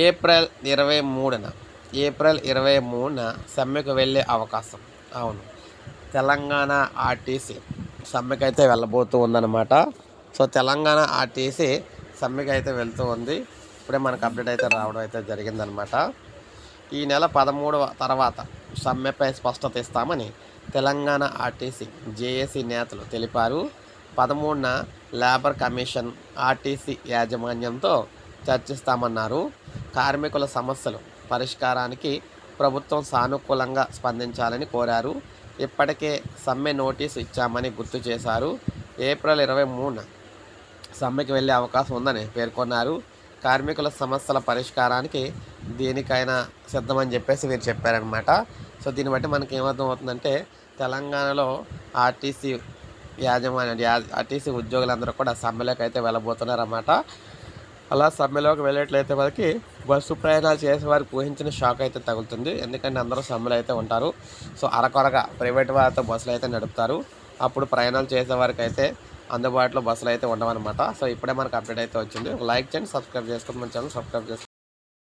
April 23న సమ్మెకు వెళ్ళే అవకాశం. అవును, తెలంగాణ ఆర్టీసీ సమ్మెకైతే వెళ్ళబోతూ ఉందన్నమాట. సో తెలంగాణ ఆర్టీసీ సమ్మెకి అయితే వెళ్తూ ఉంది. ఇప్పుడే మనకు అప్డేట్ అయితే రావడం అయితే జరిగిందనమాట. ఈ నెల 13వ తర్వాత సమ్మెపై స్పష్టత ఇస్తామని తెలంగాణ ఆర్టీసీ జేఏసీ నేతలు తెలిపారు. 13న లేబర్ కమిషన్ ఆర్టీసీ యాజమాన్యంతో చర్చిస్తామన్నారు. కార్మికుల సమస్యలు పరిష్కారానికి ప్రభుత్వం సానుకూలంగా స్పందించాలని కోరారు. ఇప్పటికే సమ్మె నోటీసు ఇచ్చామని గుర్తు చేశారు. ఏప్రిల్ 23న సమ్మెకి వెళ్ళే అవకాశం ఉందని పేర్కొన్నారు. కార్మికుల సమస్యల పరిష్కారానికి దేనికైనా సిద్ధమని చెప్పేసి వీరు చెప్పారనమాట. సో దీన్ని బట్టి మనకి ఏమర్థం అవుతుందంటే తెలంగాణలో ఆర్టీసీ ఆర్టీసీ ఉద్యోగులందరూ కూడా సమ్మెలోకి అయితే వెళ్ళబోతున్నారన్నమాట. అలా సమ్మెలోకి వెళ్ళేట్లయితే మనకి బస్సు ప్రయాణాలు చేసే వారికి ఊహించిన షాక్ అయితే తగులుతుంది. ఎందుకంటే అందరూ సమ్మెలో అయితే ఉంటారు. సో అరకొరగా ప్రైవేట్ వారితో బస్సులు అయితే నడుపుతారు. అప్పుడు ప్రయాణాలు చేసే వారికి అయితే అందుబాటులో బస్సులు అయితే ఉండవన్నమాట. సో ఇప్పుడే మనకు అప్డేట్ అయితే వచ్చింది. లైక్ చేయండి, సబ్స్క్రైబ్ చేసుకోండి, మన ఛానల్ సబ్స్క్రైబ్ చేసుకోండి.